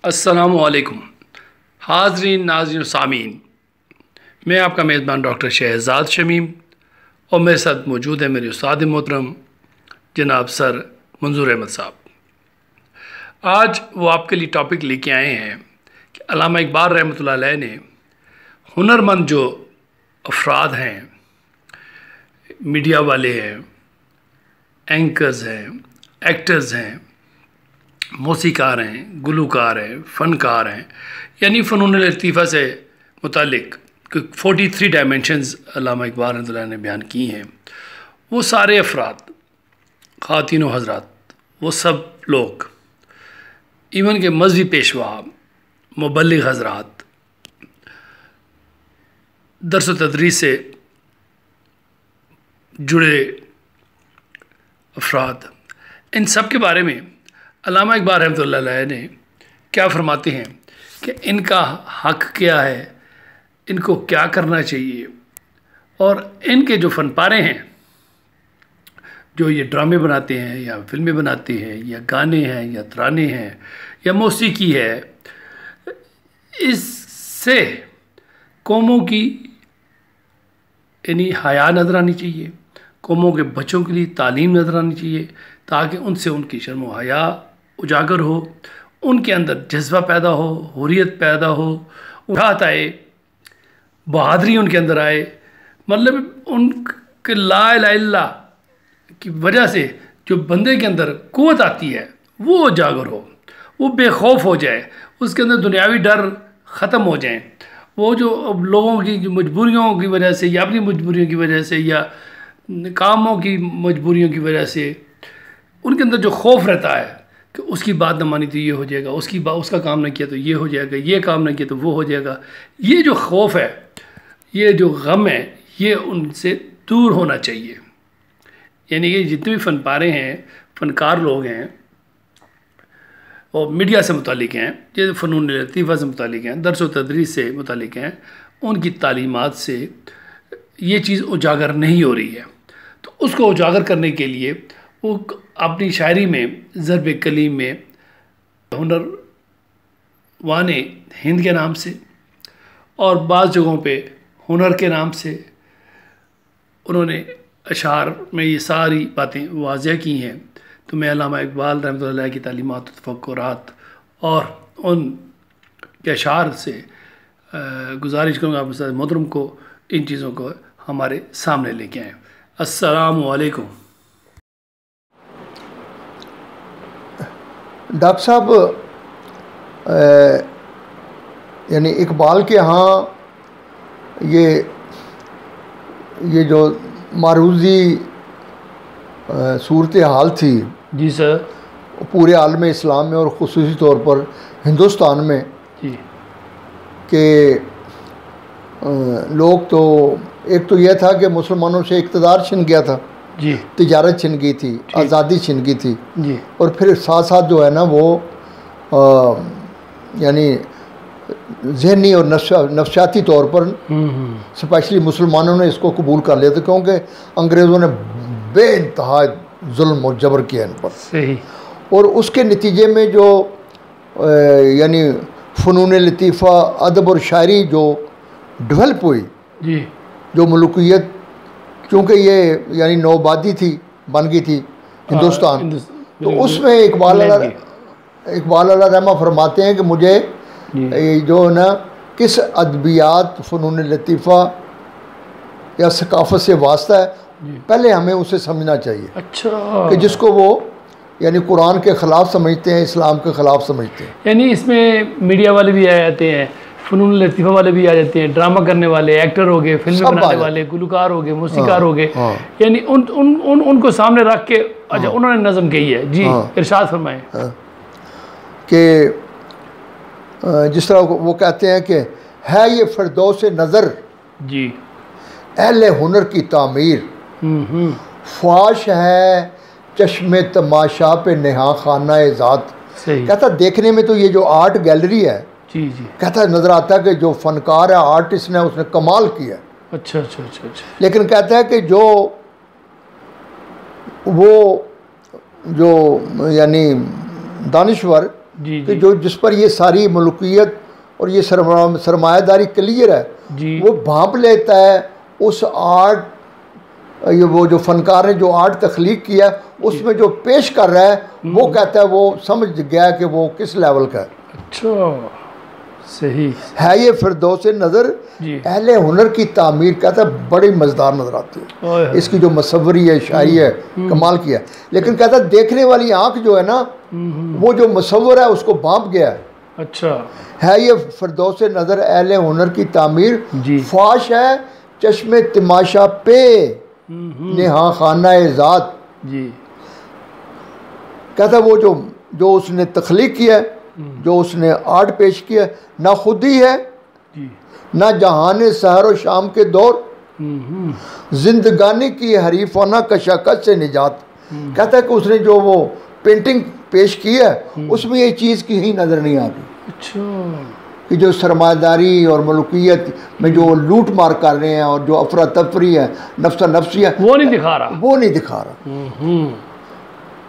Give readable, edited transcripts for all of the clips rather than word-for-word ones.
अस्सलामुअलैकुम हाज़रीन नाज़रीन सामीन, मैं आपका मेज़बान डॉक्टर शहजाद शमीम और मेरे साथ मौजूद है मेरे उस्ताद मोहतरम जनाब सर मंजूर अहमद साहब। आज वो आपके लिए टॉपिक लेके आए हैं कि अल्लामा इकबाल रहमतुल्लाह अलैह ने हुनरमंद जो अफराद हैं, मीडिया वाले हैं, एंकर्स हैं, एक्टर्स हैं, मौसीकार हैं, गुलूकार हैं, फ़नकार हैं, यानी फ़नून लतीफ़ा से मुतालिक 43 डायमेंशंस अल्लामा इकबाल रहमतुल्लाह ने बयान की हैं। वो सारे अफराद, ख़वातीन व हज़रात, वो सब लोग, इवन के मजहबी पेशवा, मुबल्लिग हज़रात, दर्स व तदरीस से जुड़े अफराद, इन सब के बारे में अल्लामा इकबाल रहमतुल्लाह अलैह ने क्या फरमाते हैं कि इनका हक़ क्या है, इनको क्या करना चाहिए। और इनके जो फ़नपारे हैं, जो ये ड्रामे बनाते हैं या फिल्में बनाते हैं या गाने हैं या तराने हैं या मौसीकी है, इससे कौमों की यानी हया नज़र आनी चाहिए, कौमों के बच्चों के लिए तालीम नज़र आनी चाहिए, ताकि उनसे उनकी शर्म व हया उजागर हो, उनके अंदर जज्बा पैदा हो, हुर्रियत पैदा हो, उठात आए, बहादुरी उनके अंदर आए। मतलब उनके ला इलाहा इल्लल्लाह की वजह से जो बंदे के अंदर क़ुव्वत आती है वो उजागर हो, वो बेखौफ हो जाए, उसके अंदर दुनियावी डर ख़त्म हो जाए। वो जो अब लोगों की मजबूरियों की वजह से या अपनी मजबूरियों की वजह से या कामों की मजबूरियों की वजह से उनके अंदर जो खौफ रहता है कि उसकी बात न मानी तो ये हो जाएगा, उसका काम नहीं किया तो ये हो जाएगा, ये काम नहीं किया तो वो हो जाएगा, ये जो खौफ है, ये जो गम है, ये उनसे दूर होना चाहिए। यानी कि जितने भी फ़नपारे हैं, फ़नकार लोग हैं और मीडिया से मुतालिक हैं, जैसे फ़नून लतीफ़ा से मुतालिक हैं, दर्स व तदरीस से मुतालिक हैं, उनकी तालीमात से ये चीज़ उजागर नहीं हो रही है। तो उसको उजागर करने के लिए वो अपनी शायरी में, ज़रब कलीम में हुनरवान हिंद के नाम से और बाज़ जगहों पे हुनर के नाम से उन्होंने अशार में ये सारी बातें वाज़ह की हैं। तो मैं अल्लामा इकबाल रहमतुल्लाह अलैह की तालीमात, तफ़क्कुरात और उन के अशार से गुजारिश करूँगा आप मोहतरम को इन चीज़ों को हमारे सामने लेके आएँ। अस्सलामु अलैकुम। डॉक्टर साहब, यानी इकबाल के यहाँ ये जो मारूज़ी सूरत हाल थी जी सर, पूरे आलम इस्लाम में और ख़ुसूसी तौर पर हिंदुस्तान में जी, कि लोग तो एक तो यह था कि मुसलमानों से इक़्तिदार छिन गया था जी, तिजारत छिन गई थी, आज़ादी छिन गई थी जी, और फिर साथ साथ जो है ना वो यानी ज़हनी और नफ्सियाती तौर पर स्पेशली मुसलमानों ने इसको कबूल कर लिया था, क्योंकि अंग्रेज़ों ने बेइंतहा जुल्म और जबर किया इन पर। सही। और उसके नतीजे में जो यानी फ़नून लतीफ़ा, अदब और शायरी जो डेवलप हुई जी, जो मलूकियत, क्योंकि ये यानी नौबादी थी, बन गई थी हिंदुस्तान, तो उसमें इकबाल अल्लाह रहमा फरमाते हैं कि मुझे जो है ना किस अदबियात, फ़नून लतीफ़ा या सकाफ़त से वास्ता है, पहले हमें उसे समझना चाहिए। अच्छा, कि जिसको वो यानी कुरान के ख़िलाफ़ समझते हैं, इस्लाम के ख़िलाफ़ समझते हैं। यानी इसमें मीडिया वाले भी आ जाते हैं, फ़नून लतीफ़ा वाले भी आ जाते हैं, ड्रामा करने वाले, एक्टर हो गए, फिल्में बनाने वाले, गुलकार हो गए, मौसीकार हो गए, यानी उनको सामने रख के अच्छा उन्होंने नज़म कही है। जी, इरशाद फरमाएं। कि जिस तरह वो कहते हैं कि है ये फ़िरदौस नज़र जी, अहले हुनर की तामीर, ख्वाश है चश्मे तमाशा पे नेहा खाना ज़ात। कहता देखने में तो ये जो आर्ट गैलरी है, जी जी, कहता नज़र आता है कि जो फ़नकार है, आर्टिस्ट ने, उसने कमाल किया। अच्छा अच्छा अच्छा अच्छा। लेकिन कहता है कि वो जो यानी दानिश्वर जी कि जो जिस पर ये सारी मलकियत और ये सरमायादारी क्लियर है, जी वो भांप लेता है उस आर्ट, ये वो जो फनकार ने जो आर्ट तख्लीक किया उसमें जो पेश कर रहा है वो कहता है वो समझ गया कि वो किस लेवल का है। अच्छा, सही है ये फिरदौस नज़र जी। अहले हुनर की तामीर, कहता है बड़ी मज़ेदार नज़र आती है, इसकी जो मसवरी है, शायरी है, कमाल की है। लेकिन कहता है देखने वाली आंख जो है ना, वो जो मसवर है उसको भांप गया है। अच्छा, है ये फिरदौस नज़र अहले हुनर की तामीर, जी। फाश है चश्मे तमाशा पे नेहा खाना ज़ात जी। कहता है वो जो उसने तख्लीक किया है, जो उसने आर्ट पेश किया है, ना खुद ही है जी। ना जहान सहर और शाम के दौर, जिंदगानी की हरीफाना कशाकश से निजात। कहता है कि उसने जो वो पेंटिंग पेश की है उसमें ये चीज़ की ही नज़र नहीं आती। अच्छा, कि जो सरमादारी और मलकियत में जो लूट मार कर रहे हैं और जो अफरा तफरी है, नफ्सा नफ्सी है, वो नहीं दिखा रहा, वो नहीं दिखा रहा।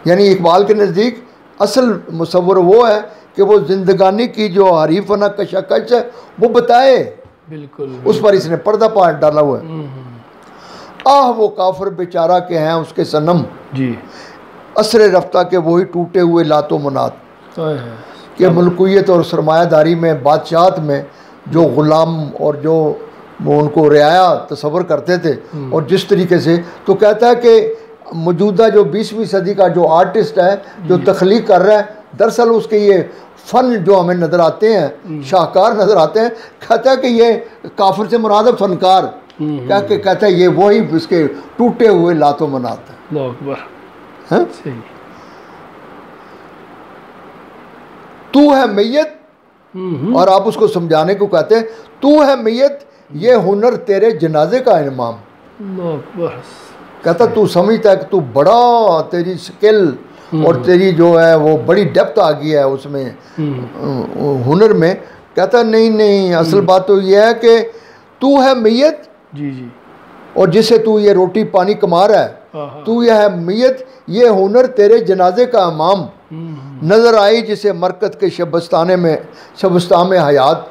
यानी इकबाल के नज़दीक असल मुसव्वर वो है कि वो जिंदगानी की जो हरीफना कशाकश है वो बताए, बिल्कुल, उस पर इसने पर्दा पार डाला हुआ है। आह वो काफिर बेचारा के हैं उसके सनम, जी। असरे रफ्ता के वही टूटे हुए लातो मनात, कि मलकियत और सरमायादारी में, बादशाहत में जो ग़ुलाम और जो वो उनको रियाया तस्वर करते थे और जिस तरीके से, तो कहता है कि मौजूदा जो 20वीं सदी का जो आर्टिस्ट है जो तख्लीक कर रहा है, दरअसल उसके ये फ़न जो हमें नज़र आते हैं, शाहकार नज़र आते हैं, कहता है कि ये काफिर से मुराद फनकार, क्या कि कहता है ये वही इसके टूटे हुए लातो मनात है। तू है मैयत, और आप उसको समझाने को कहते हैं तू है मैयत ये हुनर तेरे जनाजे का इमाम। कहता तू समझता है कि तू बड़ा, तेरी स्किल और तेरी जो है वो बड़ी डेप्थ आ गई है उसमें हुनर में। कहता नहीं नहीं, असल बात तो यह है कि तू है मैयत जी जी, और जिससे तू ये रोटी पानी कमा रहा है, तू यह है मैयत ये हुनर तेरे जनाजे का इमाम। नज़र आई जिसे मरकत के शबस्तान में हयात,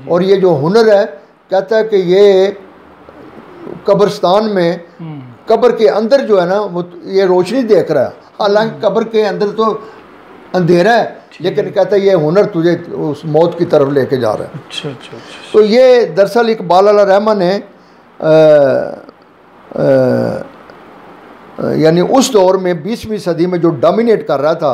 और ये जो हुनर है कहता है कि ये कब्रिस्तान में, कब्र के अंदर जो है ना वो ये रोशनी देख रहा है, हालांकि कब्र के अंदर तो अंधेरा है, लेकिन कहता है ये हुनर तुझे उस मौत की तरफ लेके जा रहा है। अच्छा अच्छा अच्छा। तो ये दरअसल इकबाल अला रहमान ने यानी उस दौर में 20वीं सदी में जो डोमिनेट कर रहा था,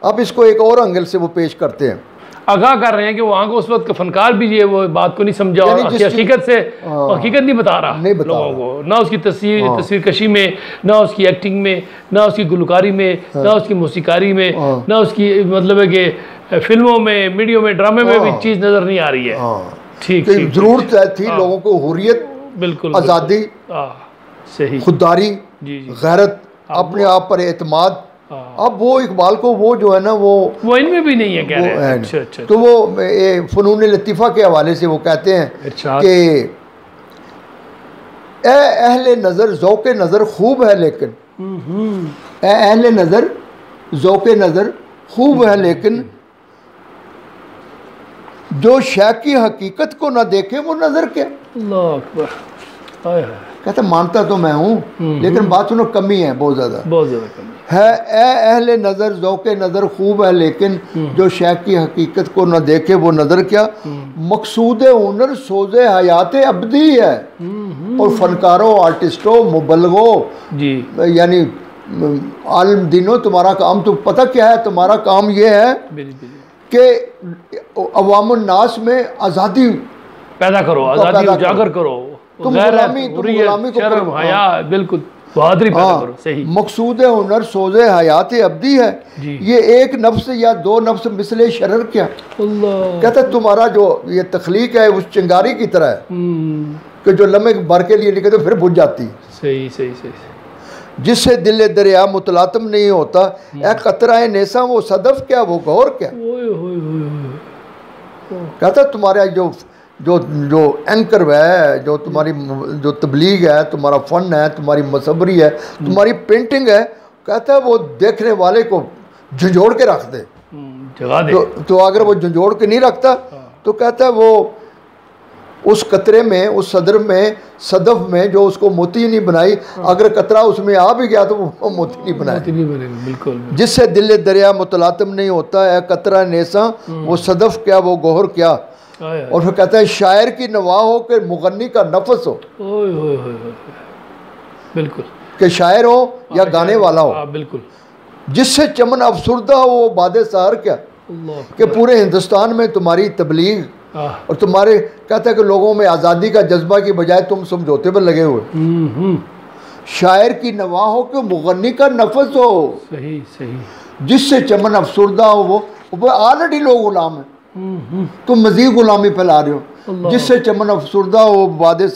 अब इसको एक और एंगल से वो पेश करते हैं, आगाह कर रहे हैं कि वहाँ को उस वक्त का फनकार भी ये वो बात को नहीं समझा और हकीकत से हकीकत नहीं बता रहा लोगों को, ना उसकी तस्वीर कशी में, ना उसकी एक्टिंग में, ना उसकी गुलकारी में, ना उसकी मौसीकारी में, ना उसकी मतलब है कि फिल्मों में, मीडियो में, ड्रामे में भी चीज़ नज़र नहीं आ रही है। ठीक, ज़रूरत थी लोगों को हुर्रियत, बिल्कुल, आज़ादी, सही, खुददारी, गैरत, अपने आप पर एतमाद। अब वो इकबाल को वो जो है ना वो इनमें भी नहीं है, कह रहे हैं। अच्छा अच्छा। तो वो फ़नून लतीफ़ा के हवाले से वो कहते हैं कि ए अहले नज़र ज़ौक़े नज़र खूब है लेकिन, ए अहले नज़र ज़ौक़े नज़र खूब है लेकिन, जो शय की हकीकत को ना देखे वो नज़र क्या। अल्लाह अकबर। कहते मानता तो मैं हूँ, लेकिन बात सुनो कमी है, बहुत ज़्यादा कमी है। ए अहले नज़र ज़ौक़े नज़र खूब है लेकिन, जो शय की हकीकत को न देखे वो नज़र क्या। मकसूद हुनर सोज़े हयात अबदी है, और फनकारों, आर्टिस्टों, मुबल्लिगों जी, यानी आलिम दिनों, तुम्हारा काम तो पता क्या है, तुम्हारा काम ये है कि अवामुन नास में आज़ादी पैदा करो, आज़ादी उजागर करो, तुम गुलामी को शर्म हया, बिल्कुल बहादुरी पैदा करो। सही। मकसूद हुनर सोज़े हयात अब्दी है, ये एक नफ्स या दो नफ्स मिसले शरर क्या। कहता तुम्हारा जो ये तख्लीक है उस चिंगारी की तरह है कि जो लम्हे भर के लिए निकले तो फिर बुझ जाती। सही सही सही। जिससे दिल दरिया मुतलातम नहीं होता, ए कतरा नेसा वो सदफ क्या, वो गौर क्या। कहता तुम्हारा जो जो जो एंकर है, जो तुम्हारी जो तबलीग है, तुम्हारा फ़न है, तुम्हारी मसवरी है, तुम्हारी पेंटिंग है, कहता है वो देखने वाले को झंझोड़ के रख दे। जगा दे। तो अगर वो झंझोड़ के नहीं रखता तो कहता है वो उस कतरे में, उस सदर में, सदफ में जो उसको मोती नहीं बनाई, अगर कतरा उसमें आ भी गया तो वो मोती नहीं बनाए। बिल्कुल। जिससे दिल दरिया मुतलातम नहीं होता है कतरा नेसा, वो सदफ क्या वो गोहर क्या। और फिर कहता है शायर की नवा हो कि मुगन्नी का नफस हो। बिल्कुल, कि शायर हो या गाने वाला हो। बिल्कुल। जिससे चमन अफसुरदा हो वो बादे सहार क्या, कि पूरे हिंदुस्तान में तुम्हारी तबलीग और तुम्हारे, कहता है कि लोगों में आज़ादी का जज्बा की बजाय तुम समझौते पर लगे हुए। शायर की नवा हो कि मुगन्नी का नफस हो। सही सही। जिससे चमन अफसुरदा हो वो ऑलरेडी लोग गुलाम है, तुम मजीद गुलामी फैला रहे हो। जिससे चमन अफसुरदा हो बादे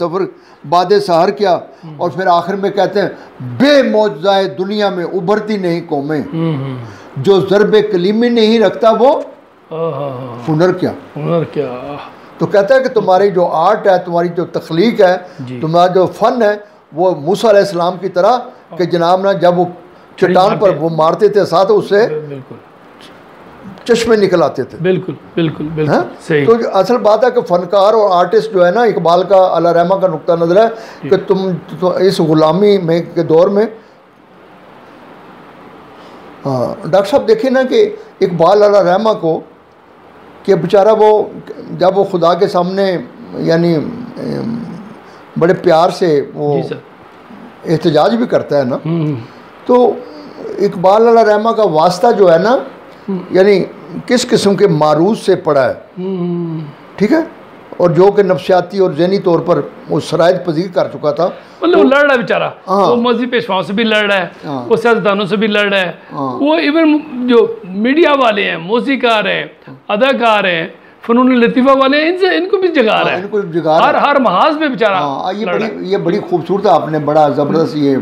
सहर क्या। और फिर आखिर में कहते हैं बेमौजाए दुनिया में उभरती नहीं कौमें, जो ज़रबे कलीमी नहीं रखता वो हुनर क्या। तो कहता है कि तुम्हारी जो आर्ट है, तुम्हारी जो तख्लीक है, तुम्हारा जो फ़न है, वो मूसा अलैहिस्सलाम की तरह कि जनाब ना जब वो चट्टान पर वो मारते थे साथ उससे चश्मे निकल आते थे। बिल्कुल बिल्कुल बिल्कुल सही। तो असल बात है कि फ़नकार और आर्टिस्ट जो है ना, इकबाल का अल्लाह रहमा का नुक्ता नज़र है कि तुम तो इस ग़ुलामी में के दौर में, हाँ डॉक्टर साहब देखिए ना कि इकबाल अल्लाह रहमा को कि बेचारा वो जब वो खुदा के सामने यानी बड़े प्यार से वो एहतजाज भी करता है ना, तो इकबाल अल्लाह रहमा का वास्ता जो है ना यानी किस किस्म के मारूज से पड़ा है, ठीक है, और जो कि नफ्सियाती और जहनी तौर पर वो शराइत पजीर कर चुका था। मतलब वो लड़ रहा है बेचारा, वो मजहबी पेशवाओं से भी लड़ रहा है, वो सियासतदानों से भी लड़ रहा है, वो इवन जो मीडिया वाले हैं, मौसीकार हैं, अदाकार हैं, फनून लतीफ़ा वाले हैं, इनसे इनको भी जगा रहा है, इनको जगा हर महाज में बेचारा। ये बड़ी खूबसूरत आपने बड़ा ज़बरदस्त ये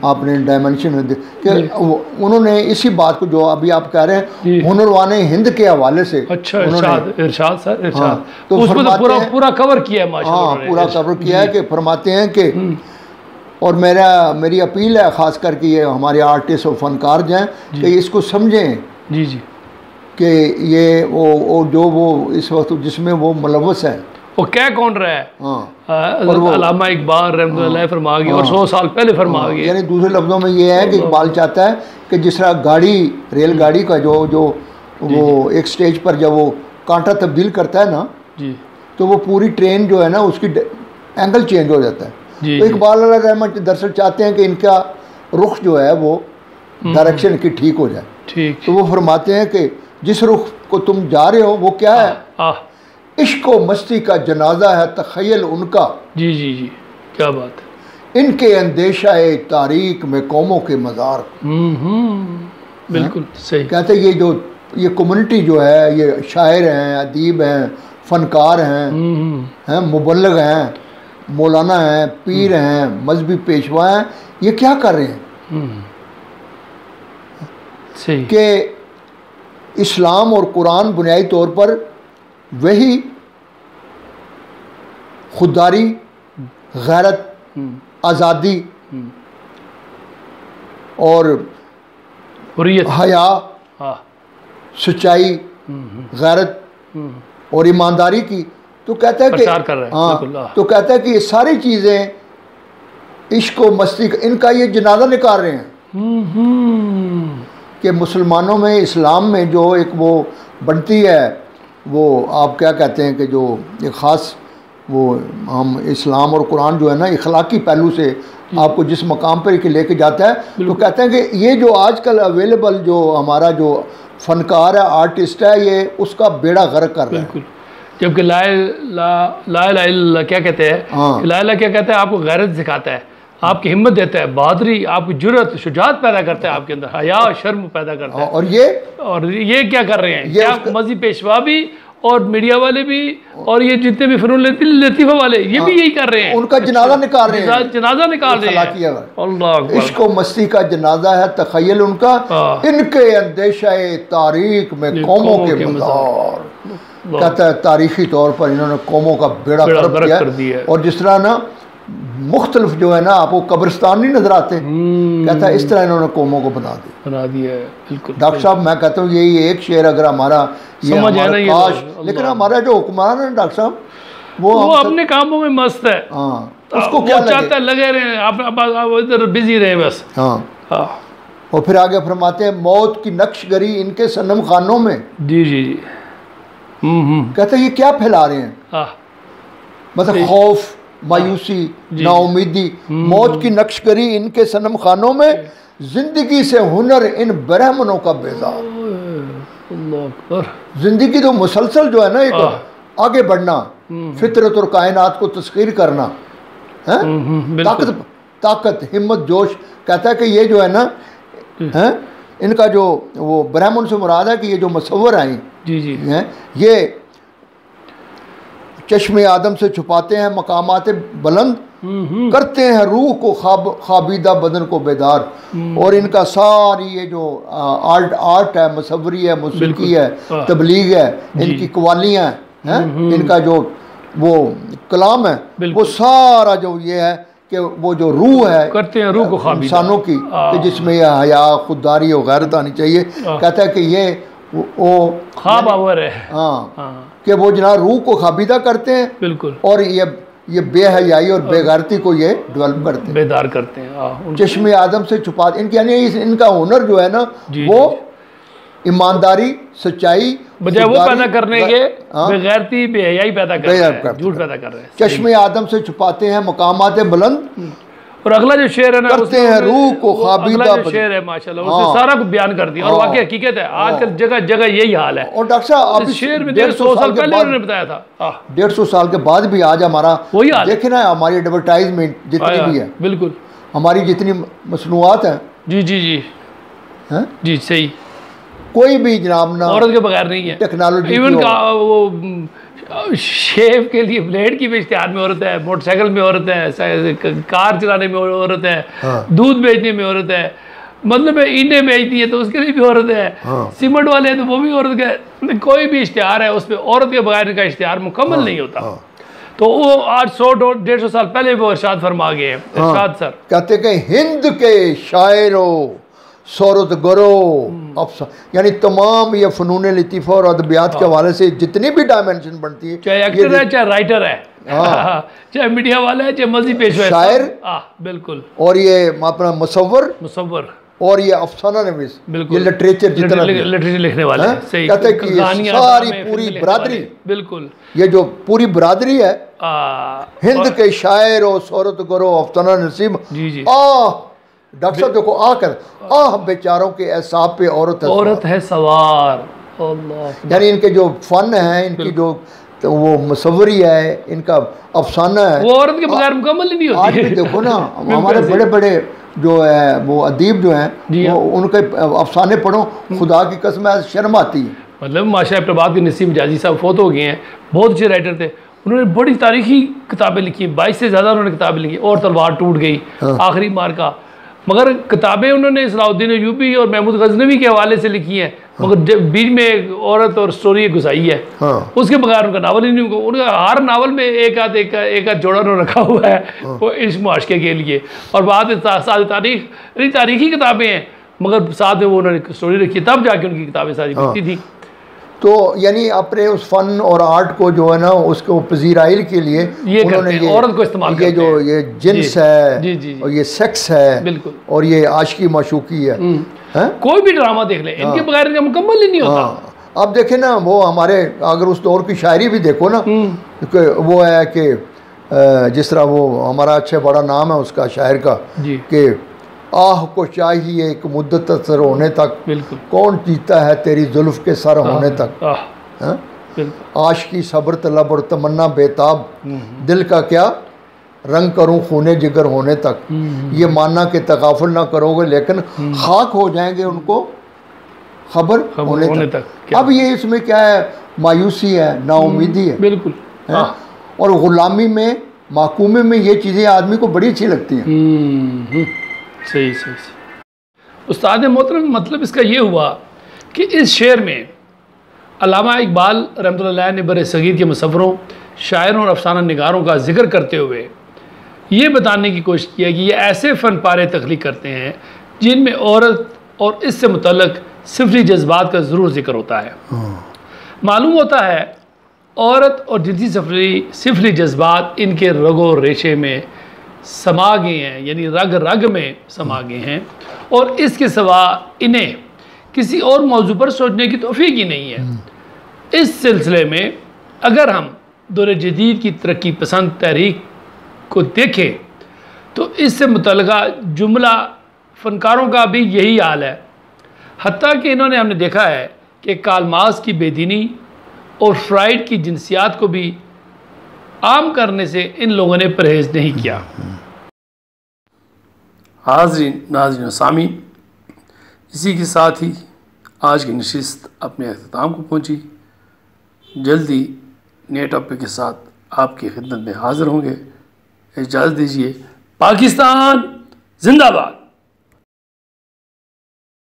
आपने डायमेंशन कि उन्होंने इसी बात को जो अभी आप कह रहे हैं हुनरवाने हिंद के हवाले से, अच्छा इरशाद सर इरशाद, तो उसमें तो पूरा कवर किया है माशाअल्लाह, पूरा कवर किया है कि फरमाते हैं कि और मेरी अपील है ख़ास करके ये हमारे आर्टिस्ट और फनकार जो हैं कि इसको समझें जी जी कि ये वो जो वो इस वक्त जिसमें वो मुलव्वस है वो क्या कौन रहा है, अल्लामा इकबाल रहमतुल्लाह फरमा गए और 100 साल पहले फरमा गए। यानी दूसरे लफ्ज़ों में ये है कि इकबाल चाहता है कि जिस तरह रेलगाड़ी का जो वो एक स्टेज पर जब वो कांटा तब्दील करता है ना जी, तो वो पूरी ट्रेन जो है ना उसकी एंगल चेंज हो जाता है। तो इकबाल अल्लाह रहमत दरअसल चाहते हैं कि इनका रुख जो है वो डायरेक्शन की ठीक हो जाए। ठीक। तो वो फरमाते हैं कि जिस रुख को तुम जा रहे हो वो क्या है, इश्क व मस्ती का जनाजा है तख़य्युल उनका। जी जी जी, क्या बात है। इनके अंदेशा तारीख में कौमों के मज़ार। बिल्कुल सही। कहते ये कम्युनिटी जो है, ये शायर हैं, अदीब हैं, फ़नकार हैं, मुबल्लिग हैं, मौलाना हैं, पीर हैं, मजहबी पेशवा हैं, ये क्या कर रहे हैं सही कि इस्लाम और कुरान बुनियादी तौर पर वही खुददारी, गैरत, आज़ादी और हुर्रियत, हया, सच्चाई, गैरत और ईमानदारी की, तो कहता है कि तो कहता है कि ये सारी चीज़ें इश्क व मस्ती इनका ये जनाजा निकाल रहे हैं कि मुसलमानों में, इस्लाम में जो एक वो बनती है, वो आप क्या कहते हैं कि जो एक ख़ास वो हम इस्लाम और कुरान जो है ना इखलाकी पहलू से आपको जिस मकाम पर लेके जाता है, तो कहते हैं कि ये जो आजकल अवेलेबल जो हमारा जो फ़नकार है, आर्टिस्ट है, ये उसका बेड़ा गर्क कर रहा है। जबकि ला क्या कहते हैं, ला क्या कहते हैं, आपको गैरत सिखाता है, आपकी हिम्मत देता है, बहादुरी, आपकी जुर्रत, शुजात पैदा करता है आपके अंदर, हया शर्म पैदा करता है। और ये क्या कर रहे हैं, क्या मज़हबी पेशवा भी और मीडिया वाले भी और ये जितने भी फनून लतीफ़ा वाले ये भी यही कर रहे हैं, उनका जनाजा निकाल रहे हैं, जनाजा निकाल रहे हैं। अल्लाह, इश्क व मस्ती का जनाजा है तख़य्युल उनका, इनके अंदेशा तारीख में कौमों के मज़ार। कहता है तारीखी तौर पर इन्होंने कौमों का बेड़ा गर्क किया। और जिस तरह ना मुख्तलिफ जो है ना आपको कब्रिस्तान नहीं नजर आते, कहता है इस तरह इन्होंने कौमों को बना दिया है। बिल्कुल डॉक्टर साहब, मैं कहता हूँ यही एक शेर अगर हमारा ये हमारा काश, लेकिन हमारा जो हुक्मरान है डॉक्टर साहब वो अपने कामों में मस्त है। उसको क्या चाहता है लगे रहे, आप इधर बिजी रहे बस। और फिर आगे फरमाते हैं मौत की नक्शगरी इनके सनम खानों में। जी जी जी। कहते हैं ये क्या फैला रहे हैं, मतलब खौफ, मायूसी, नाउमीदी। मौत की नक्शगरी इनके सनम खानों में, जिंदगी से हुनर इन ब्राह्मणों का बेजार। जिंदगी तो मुसलसल जो है ना एक आगे बढ़ना, फितरत और कायनात को तस्खीर करना है, ताकत हिम्मत जोश। कहता है कि ये जो है ना है इनका जो वो ब्राह्मण से मुराद है कि ये जो मुसव्वर हैं जी जी हैं ये चश्मे आदम से छुपाते हैं मकामात बुलंद, करते हैं रूह को खाबीदा बदन को बेदार। और इनका सारी ये जो आर्ट है, मुसव्वरी है, मौसीकी है, तबलीग है, इनकी कवालियाँ हैं, इनका जो वो कलाम है, वो सारा जो ये है कि वो जो रूह है, करते हैं रूह को इंसानों की, कि जिसमें यह हया, खुददारी और गैरत आनी चाहिए। कहता है कि ये वो ख्वाब आवर है, कि वो जना रूह को खाबीदा करते हैं। बिल्कुल। और ये बेहयाई और बेगैरती को ये डेवलप करते हैं, बेदार करते हैं, चश्मे आदम से छुपा। इनके यानी इनका हुनर जो है ना वो ईमानदारी, सच्चाई, बजाय वो पैदा करने के बेगैरती, बेहयाई पैदा कर रहे हैं, झूठ पैदा कर रहे हैं। चश्मे आदम से छुपाते हैं मकामात बुलंद। और अगला जो शेर है ना, करते हैं रूह को खाबीदा। शेर है माशाल्लाह, उसने सारा कुछ बयान कर दिया। और वाकई हकीकत है, आजकल जगह जगह यही हाल है। और डॉक्टर साहब इस शेर में 150 साल पहले उन्होंने बताया था, 150 साल के बाद भी आज हमारा वही हाल देखे ना, हमारी एडवर्टाइजमेंट जितनी भी है, बिल्कुल हमारी जितनी मसनूआत है, जी जी जी हैं जी, सही, कोई भी जनाब ना औरत के बगैर नहीं है। टेक्नोलॉजी इवन का वो शेव के लिए ब्लेड की भी इख्तियार में औरत है, मोटरसाइकिल में औरत है, कार चलाने में औरत है, दूध बेचने में औरत है, मतलब ईंटें बेचती है तो उसके लिए भी औरत है, सीमेंट वाले हैं तो वो भी औरत है। कोई भी इश्तिहार है उसमें औरत के बगैर का इश्तिहार मुकम्मल नहीं होता। तो वो आज 100-150 साल पहले वो इरशाद फरमा गए हैं। इरशाद सर कहते कि हिंद के शायरों शोहरत गरो अफसा, यानी तमाम ये फ़नून लतीफ़ा और अदबियात के हवाले से जितनी भी डायमेंशन बनती है, चाहे एक्टर है, चाहे राइटर है, चाहे मीडिया वाला है, चाहे मज़हबी पेशवा है, शायर, बिल्कुल, और ये अपना मुसव्वर और ये अफसाना नवीस, ये लिटरेचर जितना लिटरेचर लिखने वाले हैं, सही, कहते हैं कि सारी पूरी बरादरी, बिल्कुल, ये जो पूरी बरादरी है, हिंद के शायर और शोहरत गरो अफसाना नसीब। जी जी। डॉक्टर साहब देखो आकर बेचारों के एहसाब पे औरत है सवार। यानी इनके जो फन है, इनकी जो तो वो मुसव्वरी है, इनका अफसाना है, वो औरत के बगैर मुकम्मल ही नहीं होती। आज भी देखो ना हमारे बड़े बड़े जो है वो अदीब जो हैं, वो उनके अफसाने पढ़ो, खुदा की कसम है शर्म आती है। मतलब माशाअल्लाह प्रभात के नसीम जाजी साहब फोत हो गए हैं, बहुत अच्छे राइटर थे, उन्होंने बड़ी तारीखी किताबें लिखी, 22 से ज़्यादा उन्होंने किताबें लिखी। और तलवार टूट गई, आखिरी मार का, मगर किताबें उन्होंने सलाउद्दीन अय्यूबी और महमूद गजनवी के हवाले से लिखी हैं, मगर बीच में एक औरत और स्टोरी घुसाई है, उसके बगैर उनका नावल ही नहीं। उनका हर नावल में एक आध जोड़ा उन्होंने रखा हुआ है वो इस मुआशके के लिए। और बाद में सारी तारीखी किताबें हैं, मगर साथ में वो उन्होंने स्टोरी रखी, तब जाके उनकी किताबें सारी बिकती थी। तो यानी अपने उस फन और आर्ट को जो है ना उसको पजीराइल के लिए उन्होंने ये औरत को इस्तेमाल ये जो ये जिन्स है और ये सेक्स है, बिल्कुल, और ये आशिकी माशूकी है। कोई भी ड्रामा देख ले, इनके बगैर इनका मुकम्मल ही नहीं होता। अब देखे ना वो हमारे अगर उस दौर की शायरी भी देखो ना, वो है कि जिस तरह वो हमारा अच्छा बड़ा नाम है उसका शायर का कि आह को चाहिए एक मुद्दत सर होने तक, बिल्कुल, कौन जीता है तेरी जुल्फ के सर होने तक, आश की सब्र तलब और तमन्ना बेताब, दिल का क्या रंग करूं खूने जिगर होने तक, ये मानना कि तकाफुल ना करोगे लेकिन खाक हो जाएंगे उनको खबर होने तक। अब ये इसमें क्या है, मायूसी है, नाउमीदी है, बिल्कुल, और गुलामी में माकूमे में ये चीज़ें आदमी को बड़ी अच्छी लगती हैं। सही सही सही। उस्ताद मोहतरम, मतलब इसका ये हुआ कि इस शेर में अल्लामा इकबाल रहमतुल्लाह अलैह ने बरे सगीर के मुसव्वरों, शायरों और अफसाना निगारों का जिक्र करते हुए ये बताने की कोशिश की है कि ये ऐसे फ़न पारे तख्लीक करते हैं जिनमें औरत और इससे मुतल्लक सिफरी जज्बात का ज़रूर जिक्र होता है। मालूम होता है औरत और जिनसी सिफरी जज्बात इनके रगो रेशे में समा गए हैं, यानी रग रग में समा गए हैं, और इसके सिवा इन्हें किसी और मौजू पर सोचने की तौफीक ही नहीं है। इस सिलसिले में अगर हम दौर जदीद की तरक्की पसंद तहरीक को देखें तो इससे मुतल्लिका जुमला फ़नकारों का भी यही हाल है। हत्ता कि इन्होंने हमने देखा है कि कार्ल मार्क्स की बेदीनी और फ्राइड की जिनसियात को भी आम करने से इन लोगों ने परहेज़ नहीं किया। हाज़रीन नाज़रीन सामीन, इसी के साथ ही आज की नशिस्त अपने अख्ताम को पहुँची। जल्दी नए टॉपिक के साथ आपकी खिदमत में हाज़िर होंगे। इजाज़त दीजिए। पाकिस्तान जिंदाबाद।